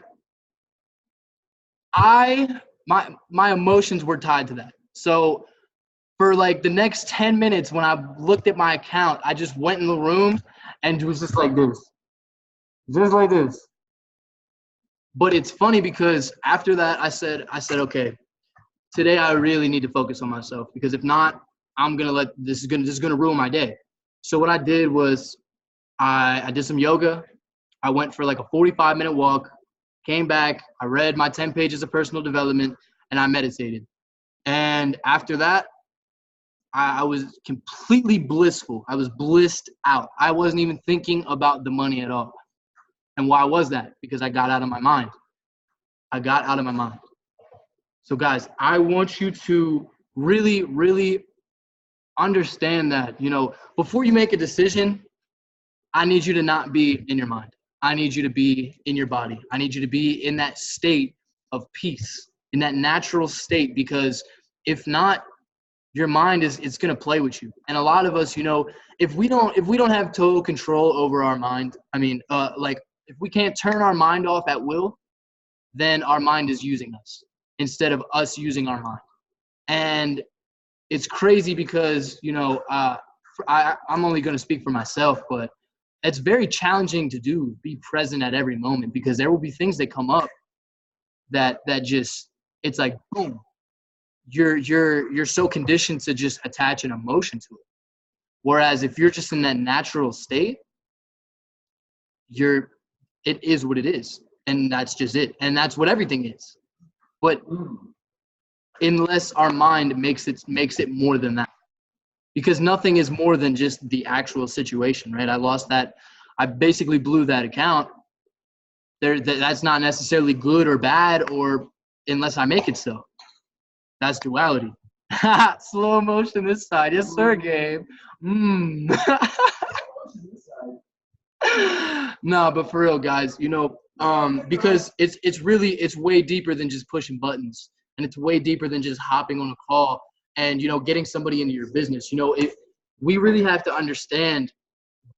my emotions were tied to that. So for like the next 10 minutes, when I looked at my account, I just went in the room and it was just like this. Just like this. But it's funny because after that, I said, okay, today I really need to focus on myself, because if not, this is gonna ruin my day. So what I did was I did some yoga. I went for like a 45-minute walk, came back, I read my 10 pages of personal development, and I meditated. And after that, I was completely blissful. I was blissed out. I wasn't even thinking about the money at all. And why was that? Because I got out of my mind. So guys, I want you to really, really understand that, you know, before you make a decision, I need you to not be in your mind. I need you to be in your body. I need you to be in that state of peace. in that natural state, because if not, your mind it's going to play with you. And a lot of us, if we don't have total control over our mind, like if we can't turn our mind off at will, then our mind is using us instead of us using our mind. And it's crazy because, I'm only going to speak for myself, but it's very challenging to be present at every moment, because there will be things that come up that just, it's like, boom, you're so conditioned to just attach an emotion to it. Whereas if you're just in that natural state, it is what it is. And that's just it. And that's what everything is. But unless our mind makes it more than that, because nothing is more than just the actual situation, right? I lost that. I basically blew that account. That's not necessarily good or bad, or unless I make it so. That's duality. Slow motion this side. Yes, sir, Gabe. No, but for real, guys, because it's way deeper than just pushing buttons, and it's way deeper than just hopping on a call and, getting somebody into your business. We really have to understand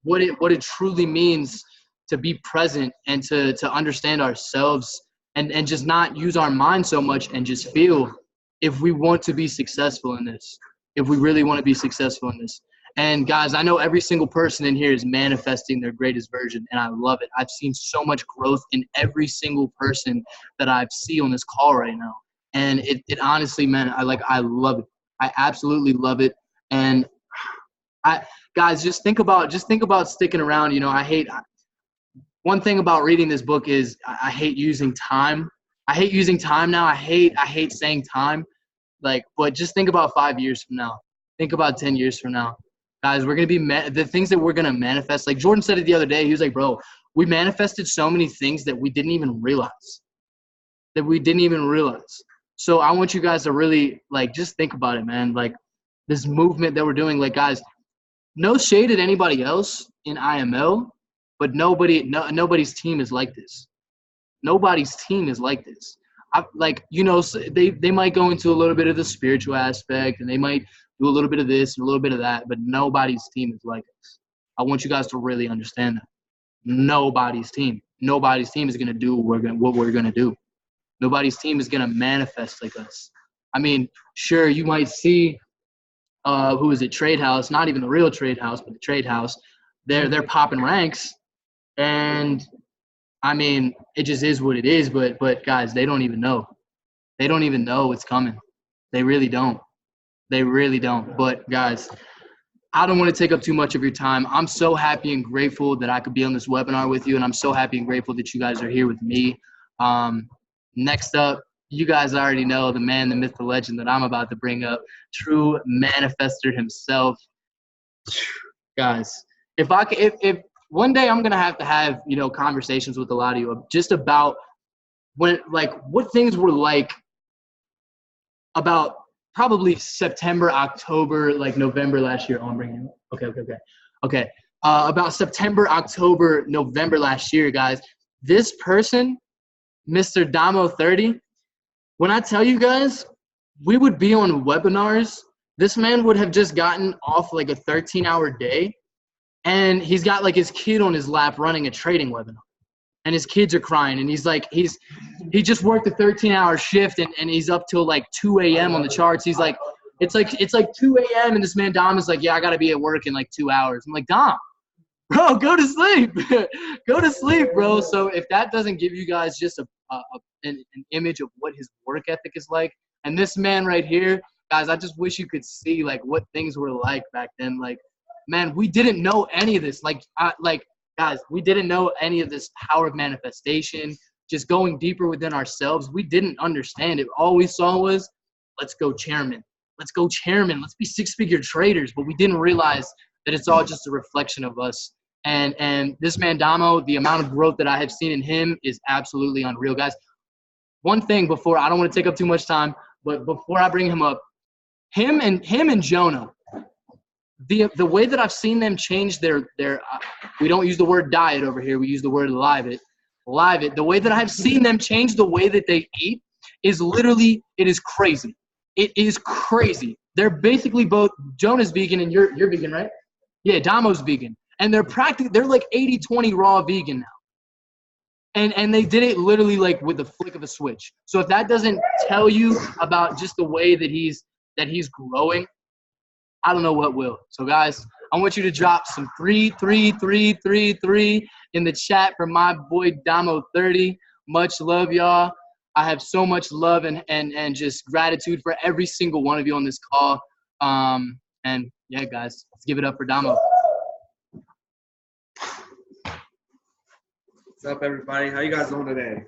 what it truly means to be present and to understand ourselves and just not use our mind so much and just feel, if we want to be successful in this, if we really want to be successful in this. And guys, I know every single person in here is manifesting their greatest version, and I love it. I've seen so much growth in every single person that I see on this call right now. And it honestly, man, I love it. I absolutely love it. And guys, just think about sticking around. One thing about reading this book is I hate using time. I hate using time now. I hate saying time. But just think about 5 years from now. Think about 10 years from now. Guys, we're going to be the things that we're going to manifest. Like Jordan said it the other day. He was like, bro, we manifested so many things that we didn't even realize. So I want you guys to really, just think about it, man. This movement that we're doing, guys, no shade at anybody else in IML, but nobody's team is like this. Nobody's team is like this. They might go into a little bit of the spiritual aspect, and they might do a little bit of this and a little bit of that, but nobody's team is like us. I want you guys to really understand that. Nobody's team is going to do what we're going to do. Nobody's team is going to manifest like us. Sure, you might see, who is it, Tradehouse, not even the real Tradehouse, but the Tradehouse. They're popping ranks, and it just is what it is. But guys, they don't even know. They don't even know what's coming. They really don't. But guys, I don't want to take up too much of your time. I'm so happy and grateful that I could be on this webinar with you, and I'm so happy and grateful that you guys are here with me. Next up, you guys already know the man, the myth, the legend that I'm about to bring up, true manifester himself. Guys, if one day I'm gonna have conversations with a lot of you just about what things were like about probably September, October, November last year. Oh, I'm bringing it. Okay. About September, October, November last year, guys. This person, Mr. Damo 30, when I tell you guys, we would be on webinars. This man would have just gotten off a 13-hour day, and he's got his kid on his lap running a trading webinar, and his kids are crying, and he just worked a 13-hour shift, and he's up till 2 a.m. on the charts. He's like, it's 2 a.m. and this man Dom is like, yeah, I gotta be at work in 2 hours. I'm like, Dom, bro, go to sleep. Go to sleep, bro. So if that doesn't give you guys just an image of what his work ethic is like, and this man right here, guys, I just wish you could see what things were like back then. Man, we didn't know any of this. Guys, we didn't know any of this power of manifestation, just going deeper within ourselves. We didn't understand it. All we saw was, let's go chairman. Let's go chairman. Let's be six-figure traders. But we didn't realize that it's all just a reflection of us. And this man, Damo, the amount of growth that I have seen in him is absolutely unreal, guys. One thing before, I don't want to take up too much time, but before I bring him up, him and Jonah, the way that I've seen them change their we don't use the word diet over here, we use the word live it. The way that I've seen them change the way that they eat is literally, it is crazy. It is crazy. They're basically both, Jonah's vegan and you're vegan, right? Yeah, Damo's vegan. And they're like 80-20 raw vegan now. And they did it literally like with the flick of a switch. So if that doesn't tell you about just the way that he's growing, I don't know what will. So guys, I want you to drop some 3 in the chat for my boy Damo 30. Much love, y'all. I have so much love and just gratitude for every single one of you on this call. And yeah, guys, let's give it up for Damo. What's up, everybody? How you guys doing today?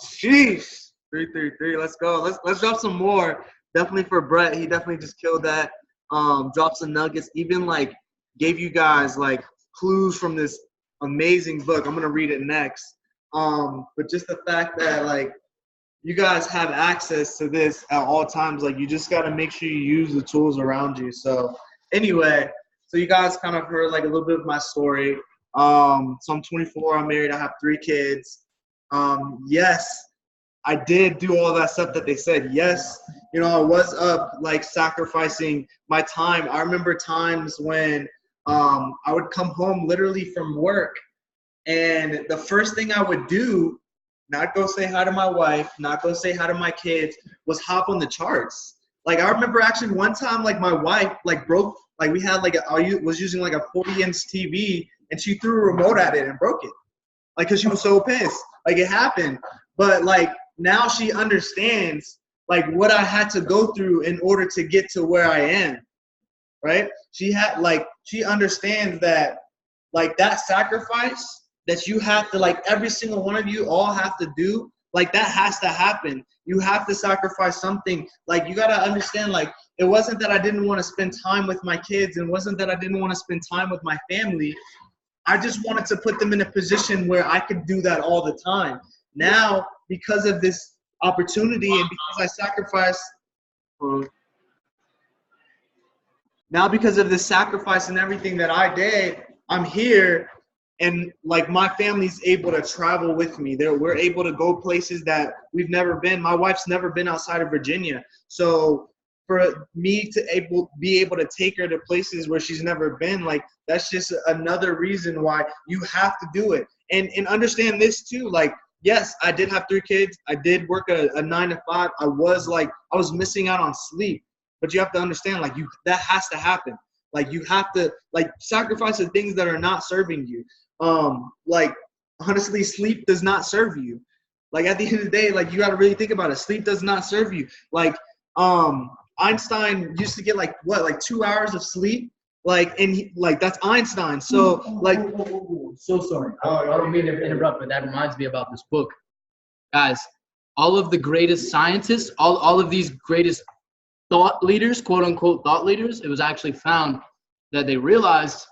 Sheesh. 333. Let's go. Let's drop some more. Definitely for Brett. He definitely just killed that. Dropped some nuggets. Even like gave you guys like clues from this amazing book. I'm gonna read it next. But just the fact that like you guys have access to this at all times. Like you just gotta make sure you use the tools around you. So anyway, so you guys kind of heard like a little bit of my story. So I'm 24, I'm married, I have 3 kids. Yes, I did do all that stuff that they said. Yes, you know, I was up like sacrificing my time. I remember times when I would come home literally from work and the first thing I would do, not go say hi to my wife, not go say hi to my kids, was hop on the charts. Like I remember actually one time like my wife like broke, like we had like I was using like a 40-inch TV and she threw a remote at it and broke it. Like, cause she was so pissed. Like it happened. But like now she understands like what I had to go through in order to get to where I am. Right? She understands that like that sacrifice that you have to, like every single one of you all have to do, like that has to happen. You have to sacrifice something. Like you gotta understand, like it wasn't that I didn't want to spend time with my kids. It wasn't that I didn't want to spend time with my family. I just wanted to put them in a position where I could do that all the time. Now, because of this opportunity and because I sacrificed, now because of this sacrifice and everything that I did, I'm here and like my family's able to travel with me. We're able to go places that we've never been. My wife's never been outside of Virginia. So for me to be able to take her to places where she's never been, like that's just another reason why you have to do it. And understand this too, like, yes, I did have 3 kids. I did work a 9 to 5. I was missing out on sleep, but you have to understand, like that has to happen. Like you have to like sacrifice the things that are not serving you. Like honestly, sleep does not serve you. Like at the end of the day, like you got to really think about it. Sleep does not serve you. Like, Einstein used to get like 2 hours of sleep, like, and like that's Einstein. So like, so sorry. I don't mean to interrupt, but that reminds me about this book, guys. All of the greatest scientists, all of these greatest thought leaders, quote unquote thought leaders, it was actually found that they realized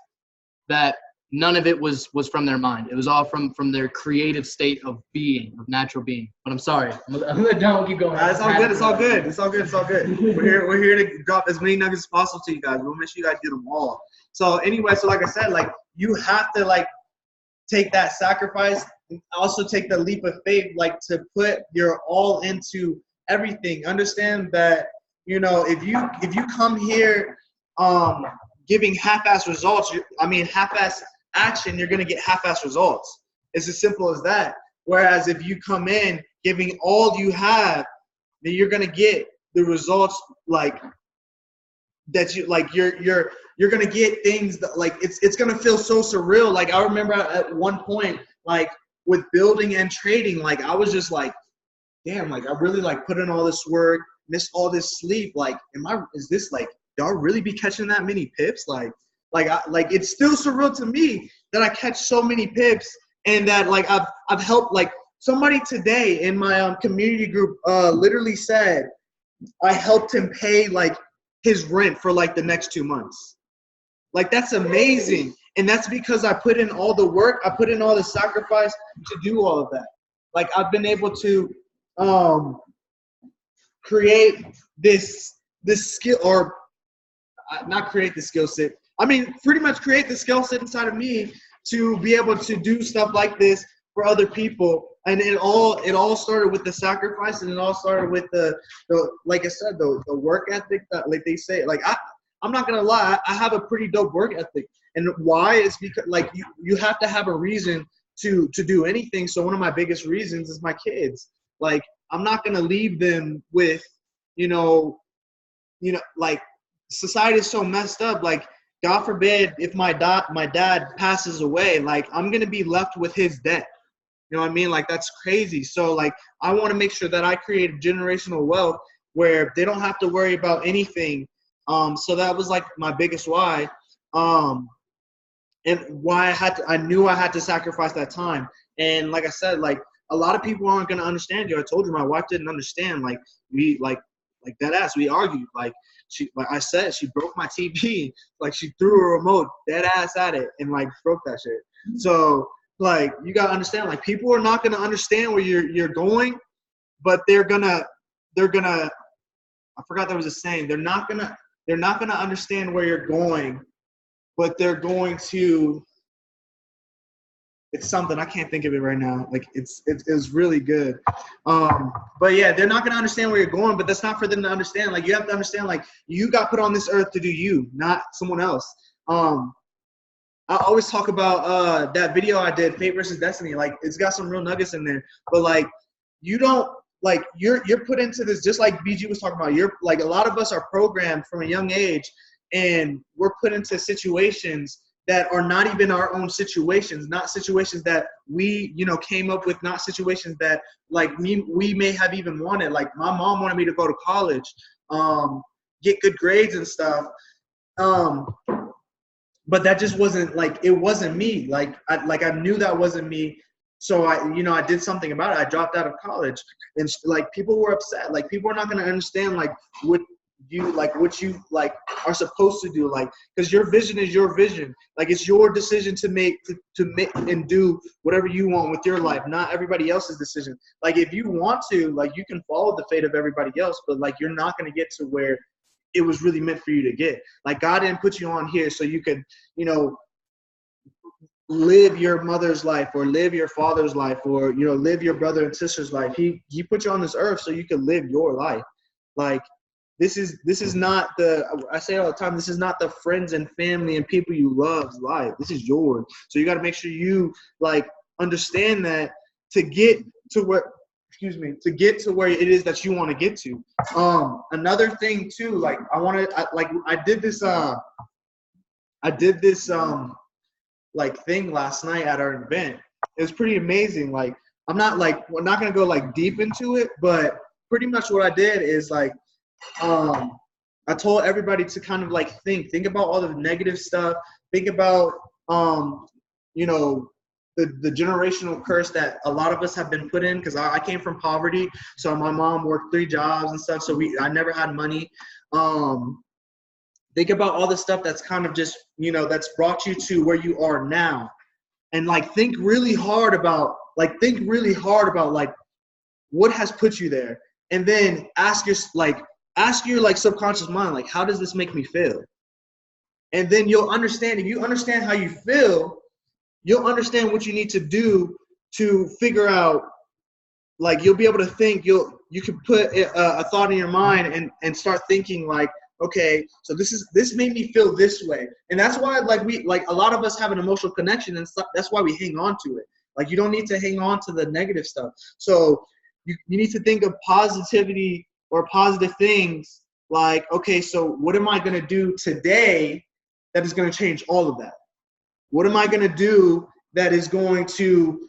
that none of it was from their mind. It was all from their creative state of being, of natural being. But I'm sorry. I'm gonna let Don keep going. It's all good. It's all good. It's all good. It's all good. We're here to drop as many nuggets as possible to you guys. We'll make sure you guys get them all. So anyway, so like I said, like you have to like take that sacrifice and also take the leap of faith, like to put your all into everything. Understand that, you know, if you come here giving half-ass results, half-ass action, you're going to get half-ass results. It's as simple as that. Whereas if you come in giving all you have, then you're going to get the results like that you're going to get things that like it's going to feel so surreal. Like I remember at one point, like with building and trading, like I was just like, damn, like I really like put in all this work, missed all this sleep. Like, is this like, y'all really be catching that many pips? Like it's still surreal to me that I catch so many pips and that like I've helped, like somebody today in my community group literally said I helped him pay like his rent for like the next 2 months. Like that's amazing. And that's because I put in all the work, I put in all the sacrifice to do all of that. Like I've been able to create this skill, or not create the skill set. Pretty much create the skill set inside of me to be able to do stuff like this for other people. And it all started with the sacrifice, and it all started with the like I said, the work ethic that, like they say, like I'm not gonna lie, I have a pretty dope work ethic. And why? It's because like you have to have a reason to do anything. So one of my biggest reasons is my kids. Like I'm not gonna leave them with, like society is so messed up. Like God forbid if my dad passes away, like I'm gonna be left with his debt. You know what I mean? Like that's crazy. So like I want to make sure that I create generational wealth where they don't have to worry about anything. So that was like my biggest why. And why I knew I had to sacrifice that time. And like I said, like a lot of people aren't gonna understand you. I told you my wife didn't understand. Like we like that ass. We argued. Like I said, she broke my TV. Like she threw a remote dead ass at it and like broke that shit. So like you gotta understand. Like people are not gonna understand where you're going, but they're gonna. I forgot there was a saying. They're not gonna understand where you're going, but they're going to. It's something I can't think of it right now. Like it's really good. But yeah, they're not gonna understand where you're going, but that's not for them to understand. Like you have to understand, like you got put on this earth to do you, not someone else. I always talk about that video I did, Fate versus Destiny. Like it's got some real nuggets in there, but like you don't like you're put into this just like BG was talking about. You're like a lot of us are programmed from a young age, and we're put into situations that are not even our own situations, not situations that we, came up with, not situations that like we may have even wanted. Like my mom wanted me to go to college, get good grades and stuff. But that just wasn't like, it wasn't me. Like I knew that wasn't me. So I did something about it. I dropped out of college, and like people were upset. Like people are not going to understand like what you are supposed to do, like, because your vision is your vision. Like it's your decision to make and do whatever you want with your life, not everybody else's decision. Like if you want to, like you can follow the fate of everybody else, but like you're not going to get to where it was really meant for you to get. Like God didn't put you on here so you could, live your mother's life or live your father's life or, live your brother and sister's life. He put you on this earth so you can live your life. Like this is not I say all the time, this is not the friends and family and people you love's life. This is yours. So you got to make sure you like understand that to get to where it is that you want to get to. Another thing too, like I did this like thing last night at our event. It was pretty amazing. Like we're not gonna go like deep into it, but pretty much what I did is like I told everybody to kind of like think about all the negative stuff, think about the generational curse that a lot of us have been put in, because I came from poverty. So my mom worked 3 jobs and stuff, so I never had money. Think about all the stuff that's kind of just, that's brought you to where you are now. And like think really hard about like what has put you there. And then ask your like subconscious mind, like, how does this make me feel? And then you'll understand. If you understand how you feel, you'll understand what you need to do to figure out, like you'll be able to think, you can put a thought in your mind and start thinking like, okay, so this made me feel this way. And that's why a lot of us have an emotional connection and stuff. That's why we hang on to it. Like you don't need to hang on to the negative stuff. So you need to think of positivity or positive things like, okay, so what am I going to do today that is going to change all of that? What am I going to do that is going to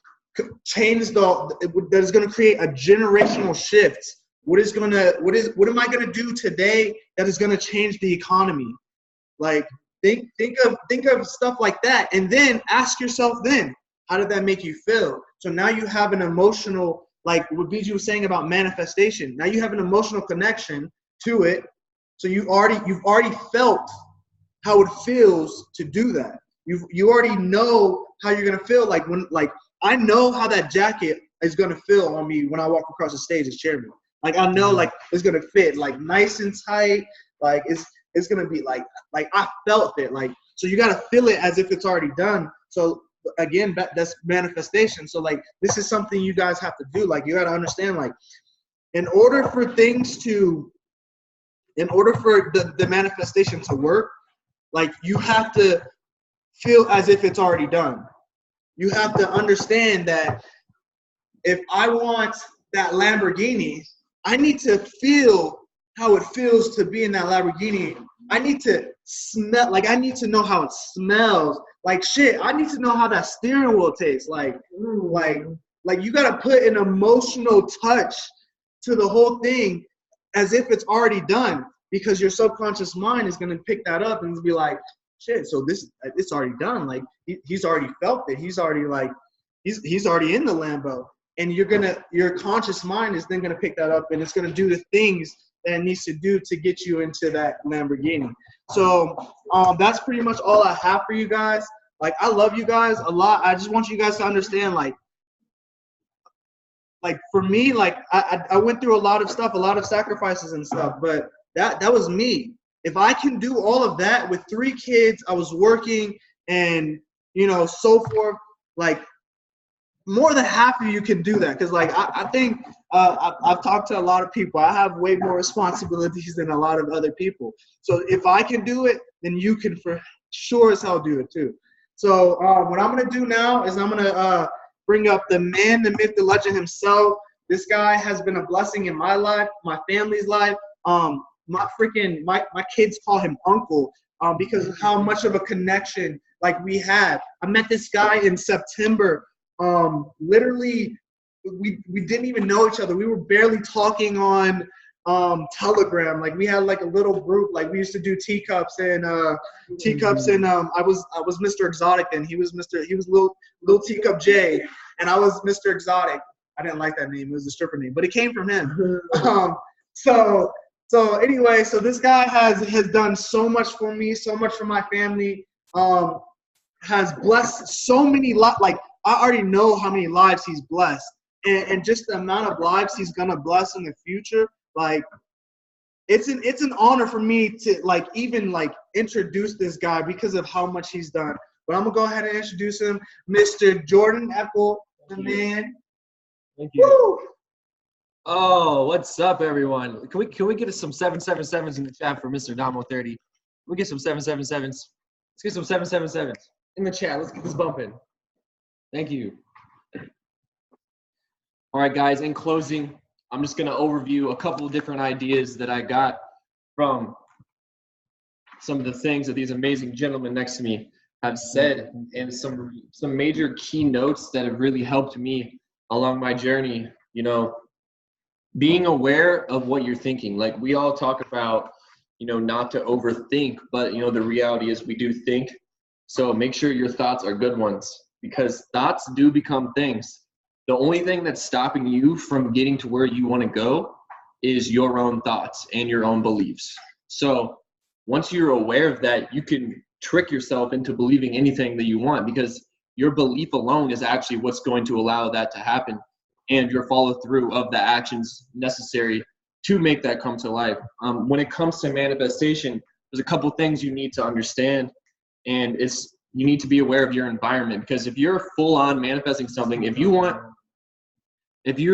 change that is going to create a generational shift? What am I going to do today that is going to change the economy? Like think of stuff like that, and then ask yourself then, how did that make you feel? So now you have an emotional, like what BG was saying about manifestation. Now you have an emotional connection to it. So you've already felt how it feels to do that. You already know how you're gonna feel. Like I know how that jacket is gonna feel on me when I walk across the stage as chairman. Like I know like it's gonna fit like nice and tight. Like it's gonna be like I felt it. Like so you gotta feel it as if it's already done. So again, that's manifestation. So like, this is something you guys have to do. Like, you got to understand, like, in order for the manifestation to work, like, you have to feel as if it's already done. You have to understand that if I want that Lamborghini, I need to feel how it feels to be in that Lamborghini. I need to smell, like, I need to know how it smells. Like, shit, I need to know how that steering wheel tastes. Like you got to put an emotional touch to the whole thing as if it's already done, because your subconscious mind is going to pick that up and be like, shit, so it's already done. Like, he's already felt it. He's already like, he's already in the Lambo. And your conscious mind is then going to pick that up, and it's going to do the things that it needs to do to get you into that Lamborghini. So that's pretty much all I have for you guys. Like, I love you guys a lot. I just want you guys to understand, like for me, like, I went through a lot of stuff, a lot of sacrifices and stuff, but that was me. If I can do all of that with 3 kids, I was working and, so forth, like, more than half of you can do that. Because, like, I think I've talked to a lot of people. I have way more responsibilities than a lot of other people. So if I can do it, then you can for sure as hell do it too. So what I'm going to do now is I'm going to bring up the man, the myth, the legend himself. This guy has been a blessing in my life, my family's life. My kids call him Uncle because of how much of a connection, like, we had. I met this guy in September. Literally, we didn't even know each other. We were barely talking on Telegram. Like, we had like a little group. Like, we used to do teacups and I was Mr. Exotic, and he was Lil Teacup J, and I was Mr. Exotic. I didn't like that name. It was a stripper name, but it came from him. So anyway, so this guy has done so much for me, so much for my family. Has blessed so many like, I already know how many lives he's blessed, and just the amount of lives he's gonna bless in the future. Like, it's an honor for me to, like, even, like, introduce this guy because of how much he's done. But I'm gonna go ahead and introduce him, Mr. Jordan Epple, the man. Thank you. Woo! Oh, what's up, everyone? Can we get some 777s in the chat for Mr. Damo 30? Can we get some 777s? Let's get some 777s in the chat. Let's get this bumping. Thank you. All right, guys, in closing, I'm just going to overview a couple of different ideas that I got from some of the things that these amazing gentlemen next to me have said, and some major keynotes that have really helped me along my journey. Being aware of what you're thinking. Like, we all talk about, not to overthink, but, the reality is we do think. So make sure your thoughts are good ones, because thoughts do become things. The only thing that's stopping you from getting to where you want to go is your own thoughts and your own beliefs. So once you're aware of that, you can trick yourself into believing anything that you want, because your belief alone is actually what's going to allow that to happen, and your follow through of the actions necessary to make that come to life. When it comes to manifestation, there's a couple things you need to understand, and you need to be aware of your environment. Because if you're full on manifesting something, if your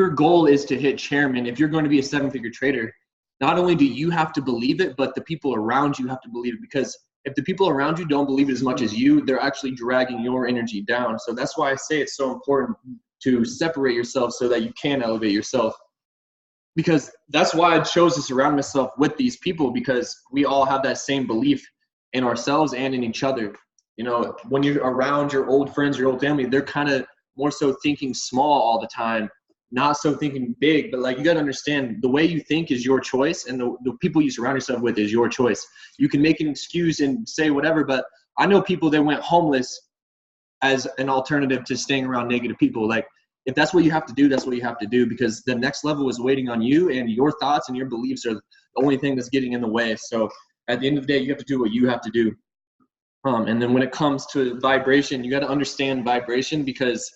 goal is to hit chairman, if you're going to be a 7-figure trader, not only do you have to believe it, but the people around you have to believe it. Because if the people around you don't believe it as much as you, they're actually dragging your energy down. So that's why I say it's so important to separate yourself so that you can elevate yourself. Because that's why I chose to surround myself with these people, because we all have that same belief in ourselves and in each other. When you're around your old friends, your old family, they're kind of more so thinking small all the time, not so thinking big. But, like, you got to understand, the way you think is your choice, and the people you surround yourself with is your choice. You can make an excuse and say whatever, but I know people that went homeless as an alternative to staying around negative people. Like, if that's what you have to do, that's what you have to do, because the next level is waiting on you, and your thoughts and your beliefs are the only thing that's getting in the way. So at the end of the day, you have to do what you have to do. And then when it comes to vibration, you got to understand vibration, because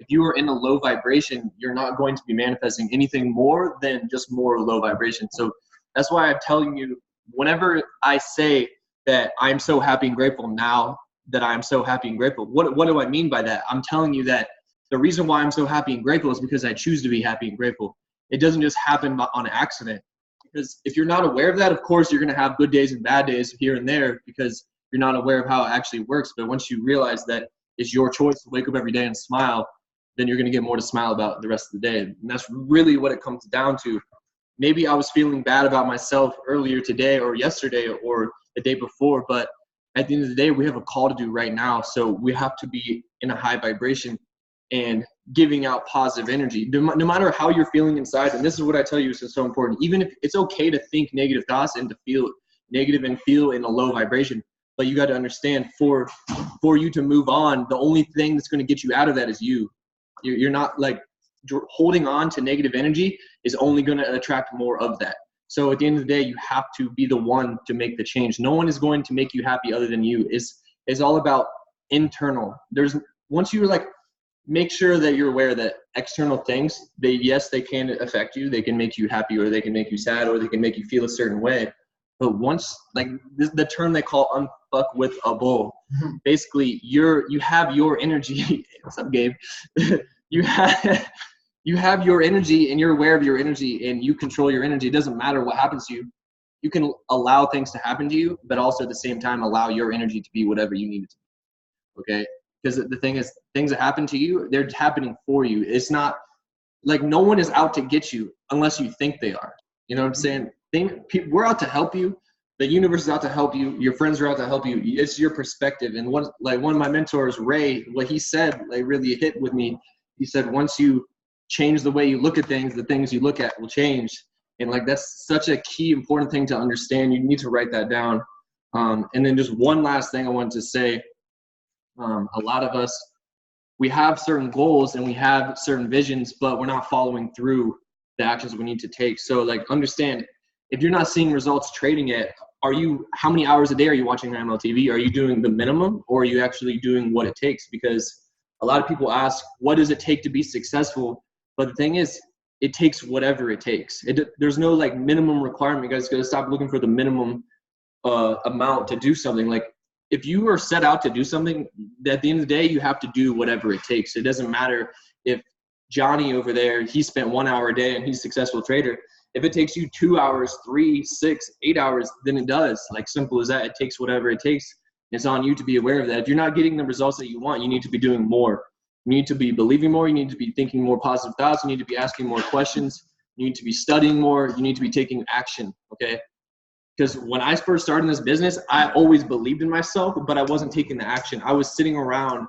if you are in a low vibration, you're not going to be manifesting anything more than just more low vibration. So that's why I'm telling you, whenever I say that I'm so happy and grateful now, that I'm so happy and grateful. What do I mean by that? I'm telling you that the reason why I'm so happy and grateful is because I choose to be happy and grateful. It doesn't just happen on accident. Because if you're not aware of that, of course, you're going to have good days and bad days here and there because you're not aware of how it actually works. But once you realize that it's your choice to wake up every day and smile, then you're going to get more to smile about the rest of the day. And that's really what it comes down to. Maybe I was feeling bad about myself earlier today or yesterday or the day before, but at the end of the day, we have a call to do right now. So we have to be in a high vibration and giving out positive energy. No matter how you're feeling inside, and this is what I tell you is so important, even if it's okay to think negative thoughts and to feel negative and feel in a low vibration, but you got to understand for you to move on, the only thing that's going to get you out of that is you. You're not like holding on to negative energy is only going to attract more of that. So at the end of the day, you have to be the one to make the change. No one is going to make you happy other than you. It's all about internal. Once you like make sure that you're aware that external things, they can affect you. They can make you happy or they can make you sad or they can make you feel a certain way. But once, like the term they call unfuck with a bull, basically you have your energy. What's up, Gabe? You have your energy and you're aware of your energy and you control your energy. It doesn't matter what happens to you. You can allow things to happen to you, but also at the same time allow your energy to be whatever you need it to be. Okay? Because the thing is, things that happen to you, they're happening for you. It's not like no one is out to get you unless you think they are. You know what I'm saying? We're out to help you. The universe is out to help you. Your friends are out to help you. It's your perspective. And one of my mentors, Ray, what he said like really hit with me. He said, once you change the way you look at things, the things you look at will change. And like that's such a key important thing to understand. You need to write that down. And then just one last thing I wanted to say. A lot of us, we have certain goals and we have certain visions, but we're not following through the actions we need to take. So like understand, if you're not seeing results trading it, how many hours a day are you watching MLTV? Are you doing the minimum or are you actually doing what it takes? Because a lot of people ask, what does it take to be successful? But the thing is, it takes whatever it takes. There's no like minimum requirement. You guys got to stop looking for the minimum amount to do something. Like if you are set out to do something, at the end of the day, you have to do whatever it takes. It doesn't matter if Johnny over there, he spent 1 hour a day and he's a successful trader. If it takes you 2 hours, 3, 6, 8 hours, then it does. Like simple as that. It takes whatever it takes. It's on you to be aware of that. If you're not getting the results that you want, you need to be doing more. You need to be believing more. You need to be thinking more positive thoughts. You need to be asking more questions. You need to be studying more. You need to be taking action, okay? Because when I first started in this business, I always believed in myself, but I wasn't taking the action. I was sitting around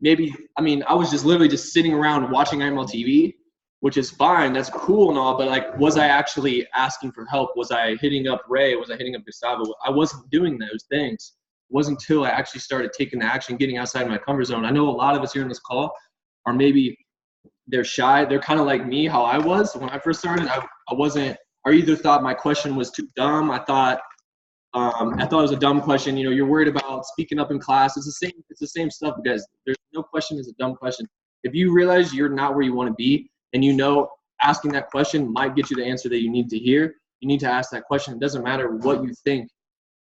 I was just literally just sitting around watching IMLTV, which is fine. That's cool and all, but like, was I actually asking for help? Was I hitting up Ray? Was I hitting up Gustavo? I wasn't doing those things. It wasn't until I actually started taking the action, getting outside my comfort zone. I know a lot of us here in this call are maybe they're shy. They're kind of like me, how I was when I first started. I either thought my question was too dumb. I thought it was a dumb question. You know, you're worried about speaking up in class. It's the same stuff, guys. There's no question is a dumb question. If you realize you're not where you want to be and you know asking that question might get you the answer that you need to hear, you need to ask that question. It doesn't matter what you think,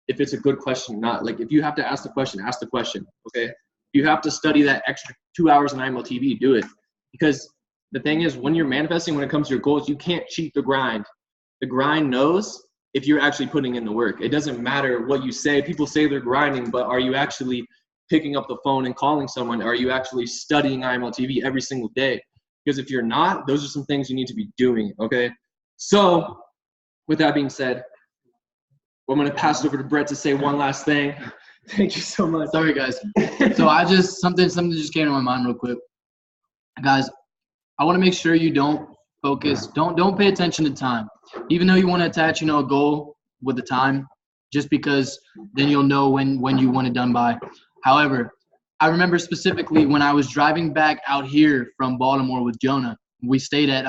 if it's a good question or not. Like if you have to ask the question, okay? If you have to study that extra 2 hours in IMLTV, do it. Because the thing is, when you're manifesting, when it comes to your goals, you can't cheat the grind. The grind knows if you're actually putting in the work. It doesn't matter what you say. People say they're grinding, but are you actually picking up the phone and calling someone? Are you actually studying IMLTV every single day? Because if you're not, those are some things you need to be doing, okay? So with that being said, I'm going to pass it over to Brett to say one last thing. Thank you so much. Sorry, guys. So something just came to my mind real quick. Guys, I want to make sure you don't focus. Don't pay attention to time. Even though you want to attach, a goal with the time, just because then you'll know when you want it done by. However, I remember specifically when I was driving back out here from Baltimore with Jonah. We stayed at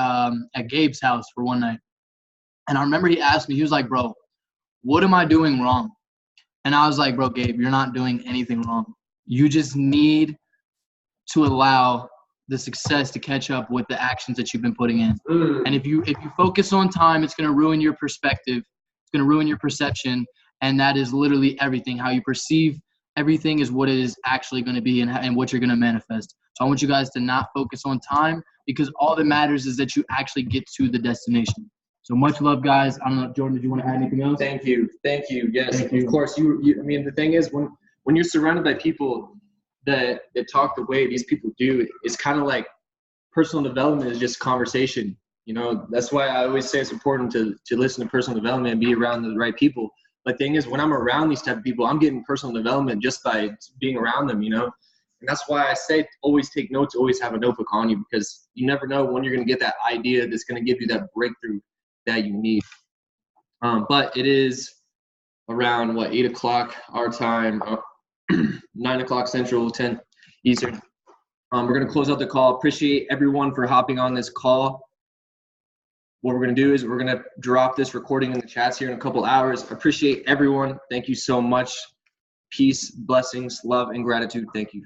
Gabe's house for one night. And I remember he asked me, he was like, bro, what am I doing wrong? And I was like, bro, Gabe, you're not doing anything wrong. You just need to allow the success to catch up with the actions that you've been putting in. And if you focus on time, it's going to ruin your perspective. It's going to ruin your perception. And that is literally everything, how you perceive everything is what it is actually going to be and what you're going to manifest. So I want you guys to not focus on time, because all that matters is that you actually get to the destination. So much love, guys. I don't know, Jordan, did you want to add anything else? Thank you. Yes, Thank you. of course. I mean, the thing is, when you're surrounded by people that talk the way these people do, it's kind of like personal development is just conversation. You know, that's why I always say it's important to listen to personal development and be around the right people. But the thing is, when I'm around these type of people, I'm getting personal development just by being around them, you know. And that's why I say always take notes, always have a notebook on you, because you never know when you're going to get that idea that's going to give you that breakthrough that you need. But it is around, 8 o'clock our time, 9 o'clock Central, 10 Eastern. We're going to close out the call. Appreciate everyone for hopping on this call. What we're going to do is we're going to drop this recording in the chats here in a couple hours. Appreciate everyone. Thank you so much. Peace, blessings, love, and gratitude. Thank you.